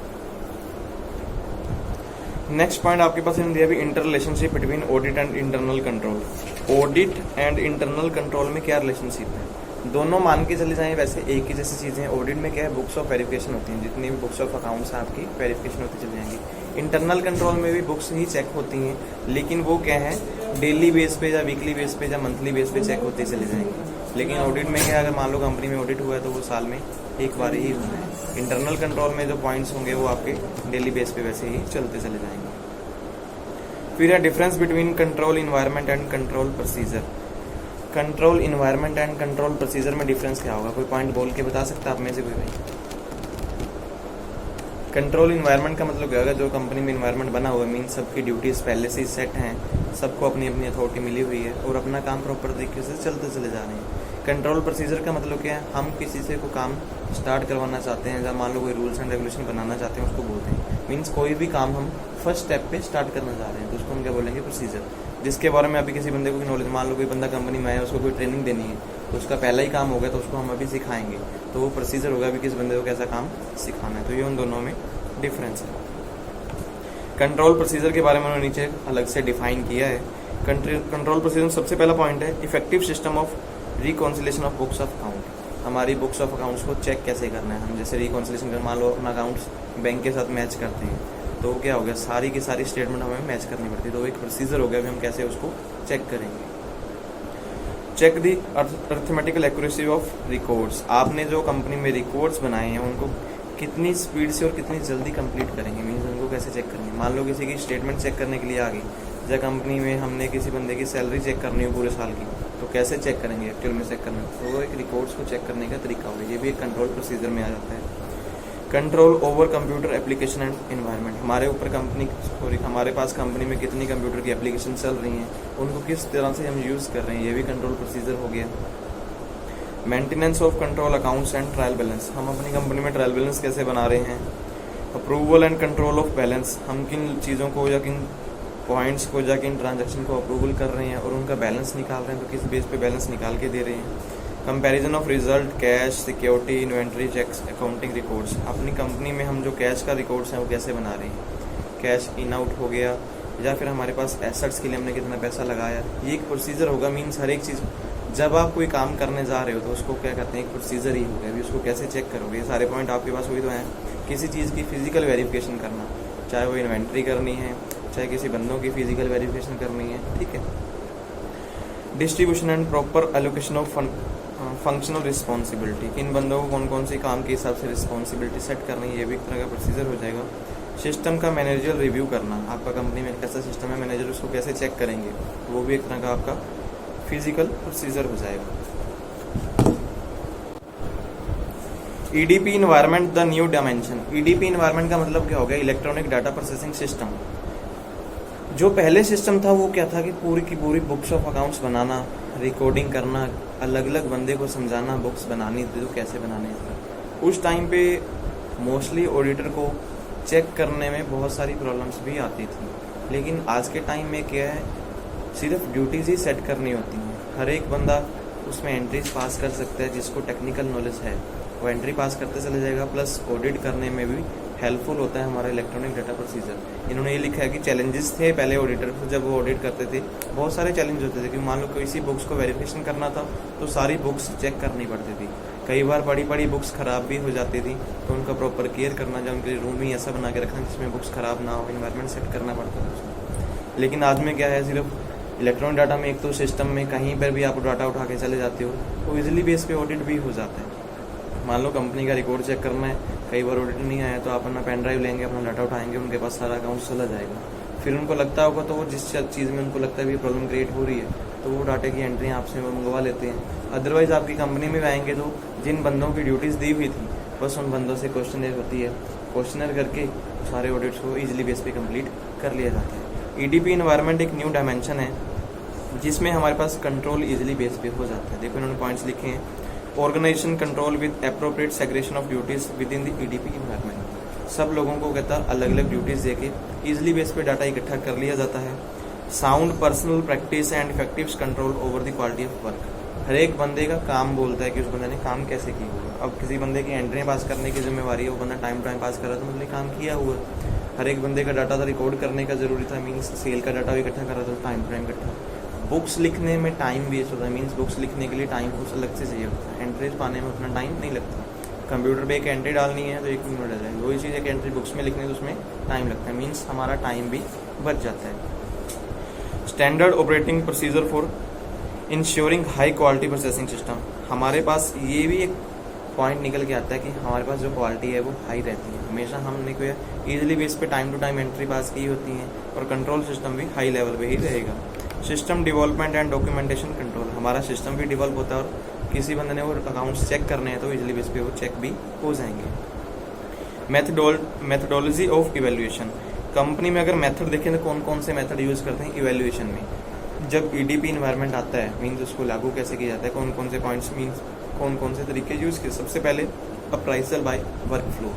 नेक्स्ट पॉइंट आपके पास दिया भी inter relationship between audit and internal control. Audit and internal control में क्या रिलेशनशिप है, दोनों मान के चले जाएं वैसे एक ही जैसी चीज़ें हैं। ऑडिट में क्या है बुक्स ऑफ वेरिफिकेशन होती हैं, जितनी भी बुक्स ऑफ अकाउंट्स हैं आपकी वेरिफिकेशन होती चली जाएंगी। इंटरनल कंट्रोल में भी बुक्स ही चेक होती हैं, लेकिन वो क्या है डेली बेस पे या वीकली बेस पे या मंथली बेस पे चेक होती चली जाएंगी। लेकिन ऑडिट में क्या है, अगर मान लो कंपनी में ऑडिट हुआ है तो वो साल में एक बार ही होना है। इंटरनल कंट्रोल में जो पॉइंट्स होंगे वो आपके डेली बेस पे वैसे ही चलते चले जाएंगे। फिर है difference between control environment and control procedure. Control environment and control procedure में डिफरेंस क्या होगा, कोई पॉइंट बोल के बता सकता है आप में से कोई भाई? कंट्रोल इन्वायरमेंट का मतलब क्या होगा, जो कंपनी में इन्वायरमेंट बना हुआ है, मीन सबकी ड्यूटीज पहले से ही सेट हैं, सबको अपनी अपनी अथॉरिटी मिली हुई है और अपना काम प्रॉपर तरीके से चलते चले जा रहे हैं। कंट्रोल प्रोसीजर का मतलब क्या है, हम किसी से कोई काम स्टार्ट करवाना चाहते हैं या मान लो कोई रूल्स एंड रेगुलेशन बनाना चाहते हैं उसको बोलते हैं। मीन्स कोई भी काम हम फर्स्ट स्टेप पे स्टार्ट करना चाह रहे हैं तो उसको हम क्या बोलेंगे, प्रोसीजर। जिसके बारे में अभी किसी बंदे को नॉलेज, मान लो कोई बंदा कंपनी में आया उसको कोई ट्रेनिंग देनी है तो उसका पहला ही काम होगा तो उसको हम अभी सिखाएंगे तो वो प्रोसीजर होगा अभी किस बंदे को कैसा काम सिखाना है। तो ये उन दोनों में डिफरेंस है। कंट्रोल प्रोसीजर के बारे में उन्होंने नीचे अलग से डिफाइन किया है। कंट्रोल प्रोसीजर सबसे पहला पॉइंट है effective system of reconciliation of books of account. हमारी बुक्स ऑफ अकाउंट्स को चेक कैसे करना है। हम जैसे रिकॉन्सिलेशन कर, मान लो अपना अकाउंट्स बैंक के साथ मैच करते हैं तो क्या हो गया, सारी की सारी स्टेटमेंट हमें मैच करनी पड़ती है। तो एक प्रोसीजर हो गया भी हम कैसे उसको चेक करेंगे। Check the arithmetical accuracy of records. आपने जो कंपनी में रिकॉर्ड्स बनाए हैं उनको कितनी स्पीड से और कितनी जल्दी कंप्लीट करेंगे, मीन्स उनको कैसे चेक करेंगे। मान लो किसी की स्टेटमेंट चेक करने के लिए आ गई, जब कंपनी में हमने किसी बंदे की सैलरी चेक करनी हो पूरे साल की तो कैसे चेक करेंगे, एक्चुअल में चेक करना तो वो एक रिकॉर्ड्स को चेक करने का तरीका होगा। ये भी एक कंट्रोल प्रोसीजर में आ जाता है। Control over computer application and environment. हमारे ऊपर हमारे पास कंपनी में कितनी कंप्यूटर की एप्लीकेशन चल रही हैं, उनको किस तरह से हम यूज़ कर रहे हैं, ये भी कंट्रोल प्रोसीजर हो गया। Maintenance of control accounts and trial balance. हम अपनी कंपनी में ट्रायल बैलेंस कैसे बना रहे हैं। Approval and control of balance. हम किन चीज़ों को या किन पॉइंट्स को या किन ट्रांजैक्शन को अप्रूवल कर रहे हैं और उनका बैलेंस निकाल रहे हैं तो किस बेस पे बैलेंस निकाल के दे रहे हैं। Comparison of result, cash, security, inventory checks, accounting records. अपनी कंपनी में हम जो कैश का रिकॉर्ड्स हैं वो कैसे बना रहे हैं, कैश इन आउट हो गया, या फिर हमारे पास एसेट्स के लिए हमने कितना पैसा लगाया, ये एक प्रोसीजर होगा। मीन्स हर एक चीज़ जब आप कोई काम करने जा रहे हो तो उसको क्या कहते हैं, एक प्रोसीजर ही हो गया। अभी उसको कैसे चेक करोगे, ये सारे पॉइंट आपके पास वही तो हैं। किसी चीज़ की फिजिकल वेरिफिकेशन करना, चाहे वो इन्वेंट्री करनी है, चाहे किसी बंदों की फिजिकल वेरिफिकेशन करनी है, ठीक है। Distribution and proper allocation of functional responsibility, किन बंदों को कौन कौन सी काम के हिसाब से रिस्पॉन्सिबिलिटी सेट करनी है, ये भी एक तरह का प्रोसीजर हो जाएगा। सिस्टम का मैनेजर रिव्यू करना, आपका कंपनी में कैसा सिस्टम है, मैनेजर उसको कैसे चेक करेंगे, वो भी एक तरह का आपका फिजिकल प्रोसीजर हो जाएगा। EDP environment the new dimension. EDP environment का मतलब क्या हो गया, इलेक्ट्रॉनिक डाटा प्रोसेसिंग सिस्टम। जो पहले सिस्टम था वो क्या था कि पूरी की पूरी books of accounts banana, recording करना, अलग अलग बंदे को समझाना, बुक्स बनानी थी तो कैसे बनाने थे। उस टाइम पे मोस्टली ऑडिटर को चेक करने में बहुत सारी प्रॉब्लम्स भी आती थी। लेकिन आज के टाइम में क्या है, सिर्फ ड्यूटीज़ ही सेट करनी होती हैं। हर एक बंदा उसमें एंट्रीज पास कर सकता है, जिसको टेक्निकल नॉलेज है वो एंट्री पास करते चले जाएगा। प्लस ऑडिट करने में भी हेल्पफुल होता है हमारा इलेक्ट्रॉनिक डाटा प्रोसीजर। इन्होंने ये लिखा है कि चैलेंजेस थे पहले ऑडिटर को, जब वो ऑडिट करते थे बहुत सारे चैलेंज होते थे कि मान लो किसी बुक्स को वेरिफिकेशन करना था तो सारी बुक्स चेक करनी पड़ती थी। कई बार बड़ी बड़ी बुक्स ख़राब भी हो जाती थी तो उनका प्रॉपर केयर करना, जब उनके रूम ही ऐसा बना के रखना जिसमें बुक्स ख़राब ना हो, इन्वायरमेंट सेट करना पड़ता था उसमें। लेकिन आज में क्या है, सिर्फ इलेक्ट्रॉनिक डाटा में एक तो सिस्टम में कहीं पर भी आप डाटा उठा के चले जाते हो तो ईजिली बेस पे ऑडिट भी हो जाता है। मान लो कंपनी का रिकॉर्ड चेक करना है, कई बार ऑडिट नहीं आया तो आप अपना पेन ड्राइव लेंगे, अपना डाटा उठाएंगे, उनके पास सारा अकाउंट चला जाएगा। फिर उनको लगता होगा तो वो जिस चीज़ में उनको लगता है भी प्रॉब्लम क्रिएट हो रही है तो वो डाटा की एंट्री आपसे मंगवा लेते हैं। अदरवाइज आपकी कंपनी में आएंगे तो जिन बंदों की ड्यूटीज़ दी हुई थी बस उन बंदों से क्वेश्चनर होती है, क्वेश्चनर करके सारे ऑडिट्स को ईजिली बेस पे कंप्लीट कर लिया जाता है। ईडीपी इन्वायरमेंट एक न्यू डायमेंशन है जिसमें हमारे पास कंट्रोल ईजिली बेस पे हो जाता है। देखो इन्होंने पॉइंट्स लिखे हैं, organization control with appropriate segregation of duties within the EDP environment. सब लोगों को कहता है अलग अलग ड्यूटीज देके ईजिली बेस पे डाटा इकट्ठा कर लिया जाता है। Sound personal practice and effective control over the quality of work. हर एक बंदे का काम बोलता है कि उस बंदे ने काम कैसे किया हुआ। अब किसी बंदे की एंट्री पास करने की जिम्मेवारी है, वो बंदा टाइम टाइम पास कर रहा था, मतलब काम किया हुआ। हर एक बंदे का डाटा था रिकॉर्ड करने का जरूरी था, मीन्स सेल का डाटा भी इकट्ठा कर रहा था टाइम टाइम इकट्ठा। बुक्स लिखने में टाइम वेस्ट होता है, मीन्स बुक्स लिखने के लिए टाइम कुछ अलग से चाहिए होता है, एंट्रीज पाने में उतना टाइम नहीं लगता। कंप्यूटर पे एक एंट्री डालनी है तो 1 मिनट आ जाएगा, वही चीज़ एक एंट्री बुक्स में लिखनी है तो उसमें टाइम लगता है, मीन्स हमारा टाइम भी बच जाता है। Standard operating procedure for ensuring high quality processing system. हमारे पास ये भी एक पॉइंट निकल के आता है कि हमारे पास जो क्वालिटी है वो हाई रहती है। हमेशा हमने कोई ईजिली बेस पे time to time entry pass की होती है और कंट्रोल सिस्टम भी हाई लेवल पे ही रहेगा। System development and documentation control, हमारा सिस्टम भी डेवलप होता है और किसी बंदे ने वो अकाउंट्स चेक करने हैं तो इजिली बेस पे वो चेक भी हो जाएंगे। मेथडोलॉजी ऑफ इवेल्युएशन, कंपनी में अगर मेथड देखें तो कौन कौन से मेथड यूज़ करते हैं इवेल्युएशन में। जब ईडीपी इन्वायरमेंट आता है मीन्स उसको लागू कैसे किया जाता है, कौन कौन से पॉइंट्स मीन्स कौन कौन से तरीके यूज़ किए। सबसे पहले अप्राइजल बाय वर्क फ्लो,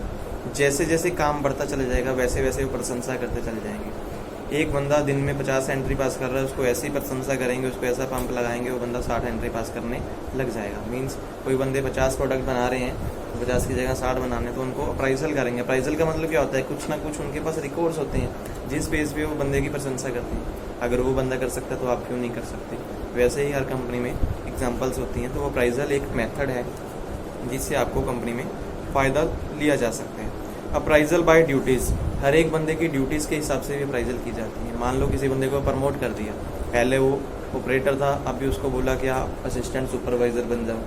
जैसे जैसे काम बढ़ता चला जाएगा वैसे वैसे वो प्रशंसा करते चले जाएंगे। एक बंदा दिन में 50 एंट्री पास कर रहा है, उसको ऐसी प्रशंसा करेंगे, उसको ऐसा पंप लगाएंगे, वो बंदा 60 एंट्री पास करने लग जाएगा। मीन्स कोई बंदे 50 प्रोडक्ट बना रहे हैं तो 50 की जगह 60 बनाने, तो उनको अप्राइजल करेंगे। अप्राइजल का मतलब क्या होता है, कुछ ना कुछ उनके पास रिकॉर्ड्स होते हैं जिस बेस पे वो बंदे की प्रशंसा करते हैं। अगर वो बंदा कर सकता है तो आप क्यों नहीं कर सकते। वैसे ही हर कंपनी में एग्जाम्पल्स होती हैं, तो अप्राइजल एक मेथड है जिससे आपको कंपनी में फ़ायदा लिया जा सकता है। अप्राइजल बाय ड्यूटीज़, हर एक बंदे की ड्यूटीज़ के हिसाब से भी अप्राइजल की जाती है। मान लो किसी बंदे को प्रमोट कर दिया, पहले वो ऑपरेटर था, अभी उसको बोला कि आप असिस्टेंट सुपरवाइज़र बन जाओ,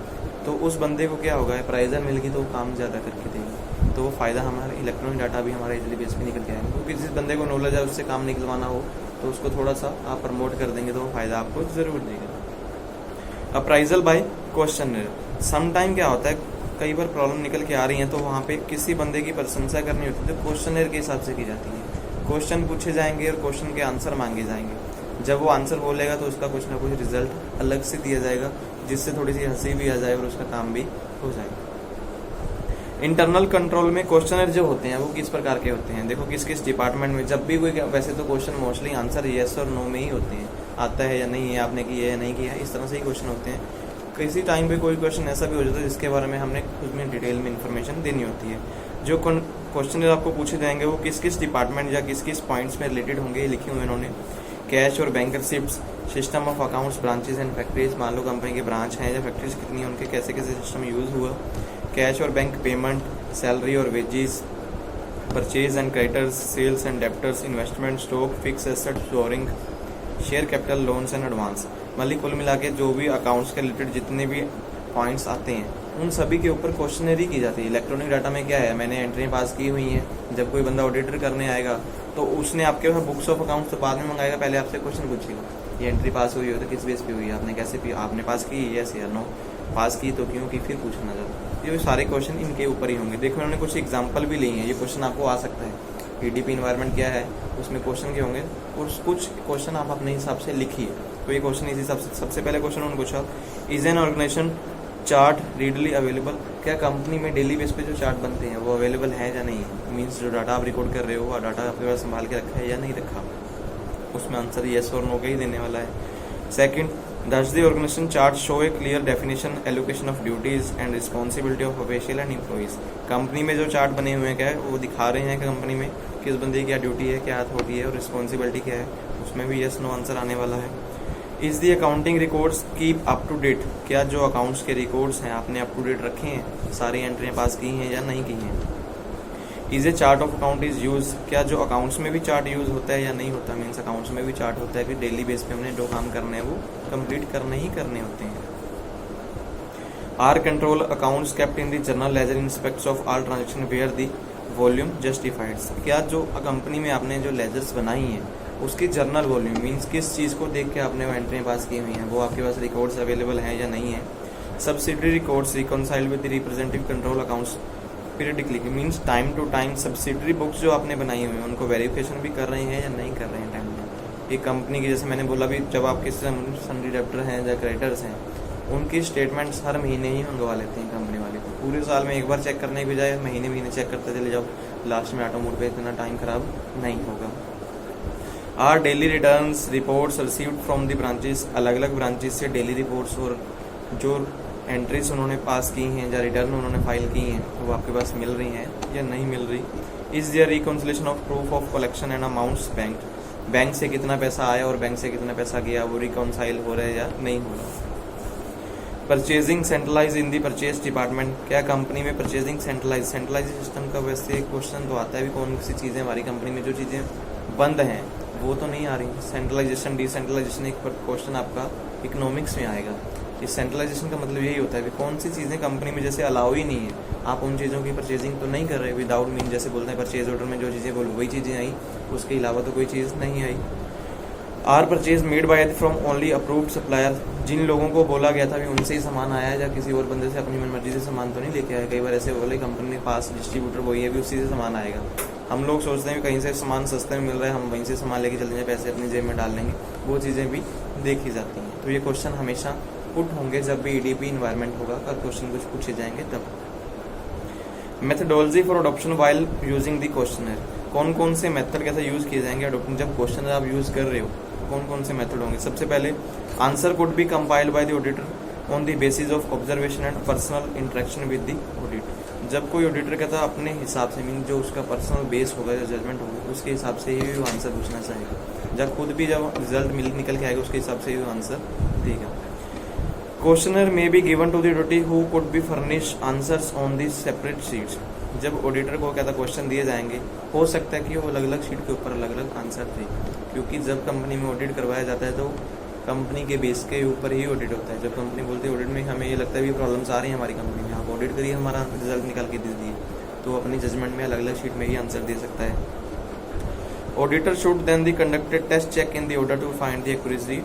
तो उस बंदे को क्या होगा, अप्राइजल मिल गई तो वो काम ज़्यादा करके देगा, तो वो फ़ायदा हमारा इलेक्ट्रॉनिक डाटा भी हमारा इजिली बेस पे निकल के आएगा। क्योंकि जिस बंदे को नॉलेज है उससे काम निकलवाना हो तो उसको थोड़ा सा आप प्रमोट कर देंगे तो वो फ़ायदा आपको ज़रूर देगा। Appraisal by questionnaire, some time क्या होता है, कई बार प्रॉब्लम निकल के आ रही है तो वहाँ पे किसी बंदे की प्रशंसा करनी होती है तो क्वेश्चनर के हिसाब से की जाती है। क्वेश्चन पूछे जाएंगे और क्वेश्चन के आंसर मांगे जाएंगे। जब वो आंसर बोलेगा तो उसका कुछ ना कुछ रिजल्ट अलग से दिया जाएगा जिससे थोड़ी सी हंसी भी आ जाए और उसका काम भी हो जाए। इंटरनल कंट्रोल में क्वेश्चनर जो होते हैं वो किस प्रकार के होते हैं, देखो किस किस डिपार्टमेंट में जब भी कोई, वैसे तो क्वेश्चन मोस्टली आंसर येस और नो में ही होते हैं, आता है या नहीं है, आपने किया है या नहीं किया, इस तरह से ही क्वेश्चन होते हैं। किसी टाइम पे कोई क्वेश्चन ऐसा भी हो जाता है जिसके बारे में हमने उसमें डिटेल में इंफॉर्मेशन देनी होती है। जो क्वेश्चन जो आपको पूछे जाएंगे वो किस किस डिपार्टमेंट या किस किस पॉइंट्स में रिलेटेड होंगे, ये लिखे हुए इन्होंने। कैश और bank receipts, system of accounts, branches and factories, मान लो कंपनी के ब्रांच हैं या फैक्ट्रीज कितनी हैं, उनके कैसे कैसे सिस्टम यूज़ हुआ। कैश और बैंक पेमेंट, सैलरी और wages, purchase and creditors, sales and debtors, investment, stock, fix assets, borrowing, share capital, loans and advance. मतलब कुल मिला के जो भी अकाउंट्स के रिलेटेड जितने भी पॉइंट्स आते हैं उन सभी के ऊपर क्वेश्चनरी की जाती है। इलेक्ट्रॉनिक डाटा में क्या है, मैंने एंट्रियाँ पास की हुई हैं, जब कोई बंदा ऑडिटर करने आएगा तो उसने आपके वहाँ बुक्स ऑफ अकाउंट्स तो बाद में मंगाएगा, पहले आपसे क्वेश्चन पूछेगा ये एंट्री पास हुई हो तो किस बेस पे हुई है, आपने कैसे आपने पास की, यस या नो, पास की तो क्यों की, फिर पूछना जब ये सारे क्वेश्चन इनके ऊपर ही होंगे। देखो उन्होंने कुछ एग्जाम्पल भी लिए हैं, ये क्वेश्चन आपको आ सकता है। ईडीपी इन्वायरमेंट क्या है, उसमें क्वेश्चन के होंगे और कुछ क्वेश्चन आप अपने हिसाब से लिखिए। तो ये क्वेश्चन इसी हिसाब से, सबसे पहले क्वेश्चन उन्होंने पूछा, is an organization chart readily available, क्या कंपनी में डेली बेस पे जो चार्ट बनते हैं वो अवेलेबल है या नहीं है, मीन्स जो डाटा आप रिकॉर्ड कर रहे हो वो डाटा आपके पास संभाल के रखा है या नहीं रखा, उसमें आंसर येस और नो का ही देने वाला है। Second, does the organization chart show a clear definition, allocation of duties and responsibility of official and employees, company में जो चार्ट बने हुए हैं क्या है वो दिखा रहे हैं कि कंपनी में किस बंदे की क्या ड्यूटी है, क्या अथॉरिटी है और रिस्पॉन्सिबिलिटी क्या है, उसमें भी येस नो आंसर आने वाला है। Is the accounting records keep up to date, क्या जो अकाउंट्स के रिकॉर्ड्स हैं आपने अप टू डेट रखे हैं, सारी एंट्रियाँ पास की हैं या नहीं की हैं। Is a chart of account is use, क्या जो अकाउंट्स में भी चार्ट यूज होता है या नहीं होता, मीन्स अकाउंट्स में भी चार्ट होता है कि डेली बेस पे हमने जो काम करने हैं वो कंप्लीट करने ही करने होते हैं। Are control accounts kept in the journal ledger in respect of all transaction where the volume justified, क्या जो कंपनी में आपने जो लेजर्स बनाई हैं उसकी जर्नल वॉल्यूम मीन्स किस चीज़ को देख के आपने वो एंट्रियाँ पास की हुई हैं वो आपके पास रिकॉर्ड्स अवेलेबल हैं या नहीं है। Subsidiary records reconcile with the representative control accounts periodically, means time to time subsidiary books जो आपने बनाई हुई हैं उनको वेरिफिकेशन भी कर रहे हैं या नहीं कर रहे हैं टाइम में। एक कंपनी की जैसे मैंने बोला भी, जब आपके सन्ड्री डेब्टर हैं या क्रेडिटर्स हैं उनकी स्टेटमेंट्स हर महीने ही मंगवा लेते हैं कंपनी वाले को, पूरे साल में एक बार चेक करने की बजाय महीने महीने चेक करते चले जाओ, लास्ट में ऑटो मोड पे इतना टाइम खराब नहीं होगा। Are daily returns reports received from the branches, अलग अलग ब्रांचेस से डेली रिपोर्ट्स और जो एंट्रीज उन्होंने पास की हैं या रिटर्न उन्होंने फाइल की हैं वो आपके पास मिल रही हैं या नहीं मिल रही। Is there reconciliation of proof of collection and amounts bank, bank से कितना पैसा आया और बैंक से कितना पैसा गया वो रिकॉन्साइल हो रहा है या नहीं हो रहा। परचेजिंग सेंट्रलाइज इन दी परचेज डिपार्टमेंट, क्या कंपनी में परचेजिंग सेंट्रलाइज सिस्टम का वैसे क्वेश्चन तो आता है भी, कौन सी चीज़ें हमारी कंपनी में जो चीज़ें बंद हैं वो तो नहीं आ रही। सेंट्रलाइजेशन डिसेंट्रलाइजेशन एक क्वेश्चन आपका इकोनॉमिक्स में आएगा। इस सेंट्रलाइजेशन का मतलब यही होता है कि कौन सी चीज़ें कंपनी में जैसे अलाउ ही नहीं है, आप उन चीज़ों की परचेजिंग तो नहीं कर रहे विदाउट मीन, जैसे बोलते हैं परचेज ऑर्डर में जो चीज़ें बोलो वही चीज़ें आई, उसके अलावा तो कोई चीज़ नहीं आई। Are purchase made by from only approved supplier, जिन लोगों को बोला गया था भी उनसे ही सामान आया या किसी और बंदे से अपनी मनमर्जी से सामान तो नहीं लेके आया। कई बार ऐसे बोले कंपनी के पास डिस्ट्रीब्यूटर वही है भी उसी से सामान आएगा, हम लोग सोचते हैं कि कहीं से सामान सस्ते में मिल रहा है हम वहीं से सामान लेके चले जाए, पैसे अपनी जेब में डाल लेंगे, वो चीज़ें भी देखी जाती हैं। तो ये क्वेश्चन हमेशा पुट होंगे जब भी ईडीपी इन्वायरमेंट होगा, अगर क्वेश्चन कुछ पूछे जाएंगे तब। Methodology for adoption while using the questionnaire, कौन कौन से मेथड कैसे यूज़ किए जाएंगे अडॉप्शन, जब क्वेश्चन आप यूज़ कर रहे हो कौन कौन से मेथड होंगे। सबसे पहले answer could be compiled by the auditor on the basis of observation and personal interaction with the audit, जब कोई ऑडिटर कहता है अपने हिसाब से मीन जो उसका पर्सनल बेस होगा या जजमेंट होगा उसके हिसाब से ही वो आंसर पूछना चाहेगा, जब खुद भी जब रिजल्ट निकल के आएगा उसके हिसाब से ही वो आंसर देगा। Questionnaire may be given to the auditor who could be furnish answers on the separate sheets, जब ऑडिटर को कहता क्वेश्चन दिए जाएंगे हो सकता है कि वो अलग अलग शीट के ऊपर अलग अलग आंसर थे, क्योंकि जब कंपनी में ऑडिट करवाया जाता है तो कंपनी के बेस के ऊपर ही ऑडिट होता है। जब कंपनी बोलती है ऑडिट में हमें ये लगता है भी प्रॉब्लम्स आ रही हैं हमारी कंपनी में, आप ऑडिट करिए हमारा रिजल्ट निकाल के दे दिए, तो अपनी जजमेंट में अलग अलग शीट में ही आंसर दे सकता है। Auditor should then the conducted test check in the order to find the accuracy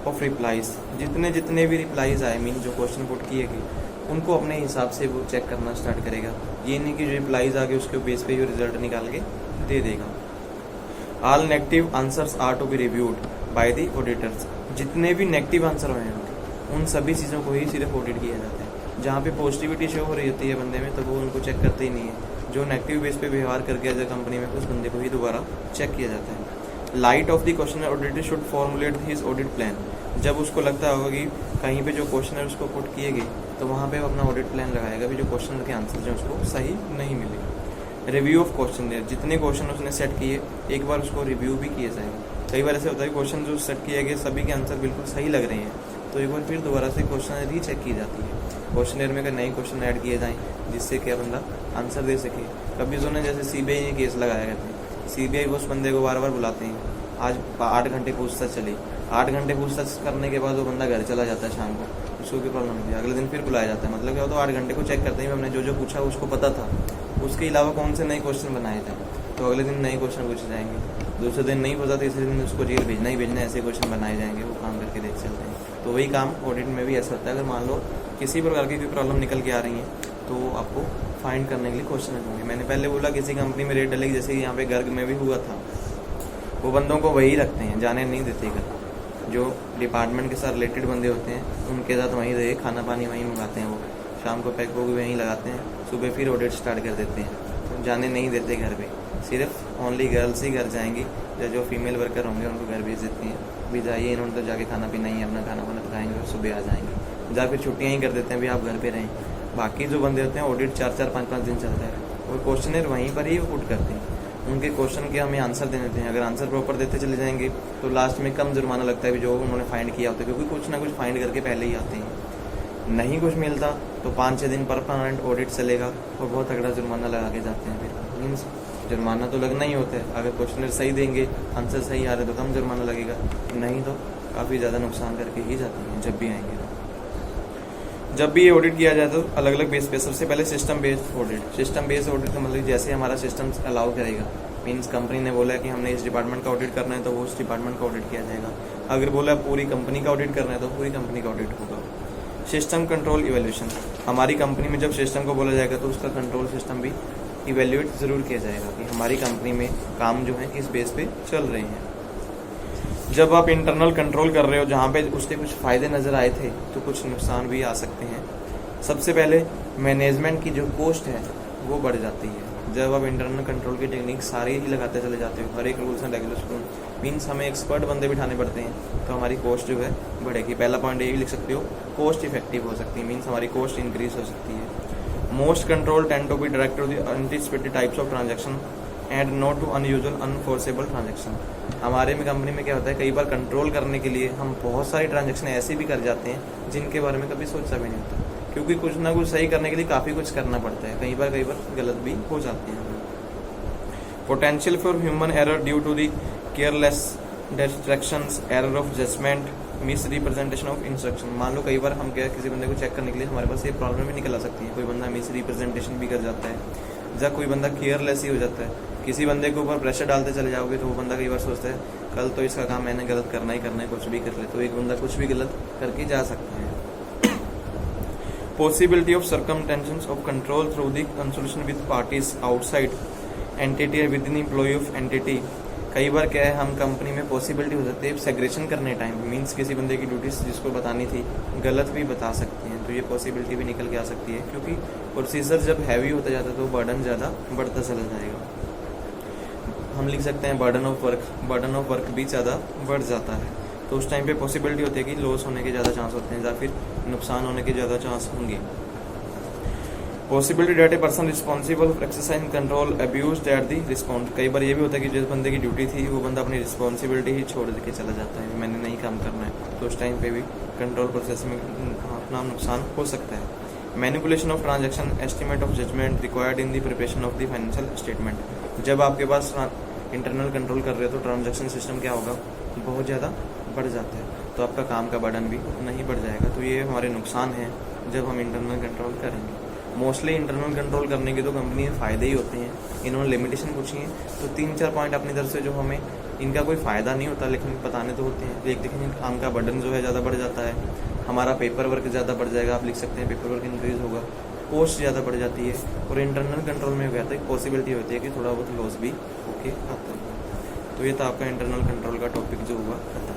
of replies, जितने भी रिप्लाईज आए मीन जो क्वेश्चन पुट किए गए उनको अपने हिसाब से वो चेक करना स्टार्ट करेगा, ये नहीं कि रिप्लाईज आगे उसके बेस पे ही रिजल्ट निकाल के दे देगा। All negative answers are to be reviewed by the auditors, जितने भी नेगेटिव आंसर हुए हैं उन सभी चीज़ों को ही सिर्फ ऑडिट किया जाता है। जहाँ पे पॉजिटिविटी शो हो रही होती है बंदे में तो वो उनको चेक करते ही नहीं है, जो नेगेटिव बेस पे व्यवहार करके एज ए कंपनी में उस बंदे को ही दोबारा चेक किया जाता है। Light of the question auditor should formulate his audit plan, जब उसको लगता होगा कि कहीं पे जो क्वेश्चन है उसको पुट किए गए तो वहाँ पे वो अपना ऑडिट प्लान लगाएगा भी जो क्वेश्चन के आंसर जो उसको सही नहीं मिले। रिव्यू ऑफ क्वेश्चन, जितने क्वेश्चन उसने सेट किए एक बार उसको रिव्यू भी किया जाएगा। कई बार ऐसे होता है क्वेश्चन जो सेट किया गया सभी के आंसर बिल्कुल सही लग रहे हैं, तो एक बार फिर दोबारा से क्वेश्चन रीचेक की जाती है। क्वेश्चनर में अगर नए क्वेश्चन ऐड किए जाएँ जिससे क्या बंदा आंसर दे सके। कभी जो ने जैसे सीबीआई ने केस लगाया गया था, सीबीआई उस बंदे को बार बार बुलाते हैं, आज 8 घंटे पूछताछ चली, 8 घंटे पूछताछ करने के बाद वो बंदा घर चला जाता है शाम को, उसको की प्रॉब्लम होती है, अगले दिन फिर बुलाया जाता है। मतलब क्या होता है 8 घंटे को चेक करते हैं हमने जो जो पूछा उसको पता था, उसके अलावा कौन से नए क्वेश्चन बनाए थे, तो अगले दिन नए क्वेश्चन पूछे जाएंगे। दूसरे दिन नहीं पता, तीसरे दिन उसको जेल भेजना ही भेजना, ऐसे क्वेश्चन बनाए जाएंगे, वो काम करके देख चलते हैं। तो वही काम ऑडिट में भी ऐसा होता है। अगर मान लो किसी प्रकार की कोई प्रॉब्लम निकल के आ रही है तो आपको फाइंड करने के लिए क्वेश्चन होंगे। मैंने पहले बोला किसी कंपनी में रेट डलेगी, जैसे यहाँ पे गर्ग में भी हुआ था, वो बंदों को वही रखते हैं, जाने नहीं देते घर। जो डिपार्टमेंट के साथ रिलेटेड बंदे होते हैं उनके साथ वहीं रहे, खाना पानी वहीं मंगाते हैं, वो शाम को पैक वो भी वहीं लगाते हैं, सुबह फिर ऑडिट स्टार्ट कर देते हैं, तो जाने नहीं देते घर पे। सिर्फ ओनली गर्ल्स ही घर जाएंगी, जो फीमेल वर्कर होंगे उनको घर भेज देती हैं, भी जाइए, इन्होंने तो जाके खाना पीना ही अपना खाना वाना खाएंगे और सुबह आ जाएंगे, या फिर छुट्टियाँ ही कर देते हैं भी आप घर पे रहें। बाकी जो बंदे होते हैं ऑडिट 4-4, 5-5 दिन चलता है, वो क्वेश्चनर वहीं पर ही पुट करते हैं, उनके क्वेश्चन के हमें आंसर देने देते हैं। अगर आंसर प्रॉपर देते चले जाएंगे तो लास्ट में कम जुर्माना लगता है जो उन्होंने फाइंड किया होता है, क्योंकि कुछ ना कुछ फाइंड करके पहले ही आते हैं। नहीं कुछ मिलता तो 5-6 दिन परमानेंट ऑडिट चलेगा और बहुत तगड़ा जुर्माना लगा के जाते हैं। फिर मीन्स जुर्माना तो लगना ही होता है, अगर क्वेश्चनर सही देंगे, आंसर सही आ रहे तो कम जुर्माना लगेगा, नहीं तो काफ़ी ज़्यादा नुकसान करके ही जाते हैं जब भी आएंगे। जब भी ये ऑडिट किया जाए तो अलग अलग बेस पे, सबसे पहले system based audit. System based audit का मतलब जैसे हमारा सिस्टम अलाउ करेगा, मीन्स कंपनी ने बोला कि हमने इस डिपार्टमेंट का ऑडिट करना है तो वो उस डिपार्टमेंट का ऑडिट किया जाएगा। अगर बोला पूरी कंपनी का ऑडिट करना है तो पूरी कंपनी का ऑडिट होगा। सिस्टम कंट्रोल इवेल्यूशन, हमारी कंपनी में जब सिस्टम को बोला जाएगा तो उसका कंट्रोल सिस्टम भी इवेल्यूएट ज़रूर किया जाएगा कि हमारी कंपनी में काम जो है किस बेस पे चल रहे हैं। जब आप इंटरनल कंट्रोल कर रहे हो जहाँ पे उसके कुछ फ़ायदे नज़र आए थे तो कुछ नुकसान भी आ सकते हैं। सबसे पहले मैनेजमेंट की जो कॉस्ट है वो बढ़ जाती है। जब आप इंटरनल कंट्रोल की टेक्निक सारी ही लगाते चले जाते हो, हर एक रूल्स एंड रेगुलेशन, मीन्स हमें एक्सपर्ट बंदे बिठाने पड़ते हैं, तो हमारी कॉस्ट जो है बढ़ेगी। पहला पॉइंट ये भी लिख सकते हो, कॉस्ट इफेक्टिव हो सकती है, मीन्स हमारी कॉस्ट इंक्रीज हो सकती है। Most control tend to be direct to the anticipated types of transaction and not to unusual unforeseeable transaction. हमारे में कंपनी में क्या होता है, कई बार कंट्रोल करने के लिए हम बहुत सारी ट्रांजैक्शन ऐसे भी कर जाते हैं जिनके बारे में कभी सोचा भी नहीं होता, क्योंकि कुछ ना कुछ सही करने के लिए काफ़ी कुछ करना पड़ता है, कई बार गलत भी हो जाते हैं। Potential for human error due to the careless distractions, error of judgement, misrepresentation of instruction. मान लो कई बार हम क्या किसी बंदे को चेक करने के लिए हमारे पास ये प्रॉब्लम भी निकल आ सकती है, कोई बंदा मिस रिप्रेजेंटेशन भी कर जाता है, या कोई बंदा केयरलेस ही हो जाता है। किसी बंदे के ऊपर प्रेशर डालते चले जाओगे तो वो बंदा कई बार सोचता है कल तो इसका काम मैंने गलत करना ही करना है, कुछ भी कर ले, तो एक बंदा कुछ भी गलत करके जा सकता है। Possibility of circumventions of control through the consultation with parties outside entity or within employee of entity। कई बार क्या है, हम कंपनी में पॉसिबिलिटी हो सकती है सेग्रेशन करने टाइम, मीन्स किसी बंदे की ड्यूटीज जिसको बतानी थी गलत भी बता सकते हैं, तो ये पॉसिबिलिटी भी निकल के आ सकती है, क्योंकि प्रोसीजर जब हैवी होता जाता है तो बर्डन ज़्यादा बढ़ता चला जाएगा। हम लिख सकते हैं बर्डन ऑफ वर्क भी ज़्यादा बढ़ जाता है, तो उस टाइम पे पॉसिबिलिटी होती है कि लॉस होने के ज़्यादा चांस होते हैं या फिर नुकसान होने के ज़्यादा चांस होंगे। Possibility that a person responsible for exercise control abuse that the response. कई बार ये भी होता है कि जिस बंदे की ड्यूटी थी वो बंदा अपनी रिस्पॉन्सिबिलिटी ही छोड़ के चला जाता है, मैंने नहीं काम करना है, तो उस टाइम पे भी कंट्रोल प्रोसेस में अपना नुकसान हो सकता है। Manipulation of transaction, estimate of judgement required in the preparation of the financial statement. जब आपके पास इंटरनल कंट्रोल कर रहे हो तो ट्रांजैक्शन सिस्टम क्या होगा, बहुत ज़्यादा बढ़ जाता है, तो आपका काम का बर्डन भी उतना ही बढ़ जाएगा। तो ये हमारे नुकसान हैं जब हम इंटरनल कंट्रोल करेंगे। मोस्टली इंटरनल कंट्रोल करने के तो कंपनी में फ़ायदे ही होते हैं। इन्होंने लिमिटेशन पूछी है तो 3-4 पॉइंट अपनी तरफ से जो हमें इनका कोई फ़ायदा नहीं होता लेकिन बताने तो होते हैं। लेकिन काम का बर्डन जो है ज़्यादा बढ़ जाता है, हमारा पेपर वर्क ज़्यादा बढ़ जाएगा, आप लिख सकते हैं पेपर वर्क इंक्रीज़ होगा, कॉस्ट ज़्यादा बढ़ जाती है, और इंटरनल कंट्रोल में क्या होता है पॉसिबिलिटी होती है कि थोड़ा बहुत लॉस भी होके आता है। तो ये था आपका इंटरनल कंट्रोल का टॉपिक जो हुआ खत्म।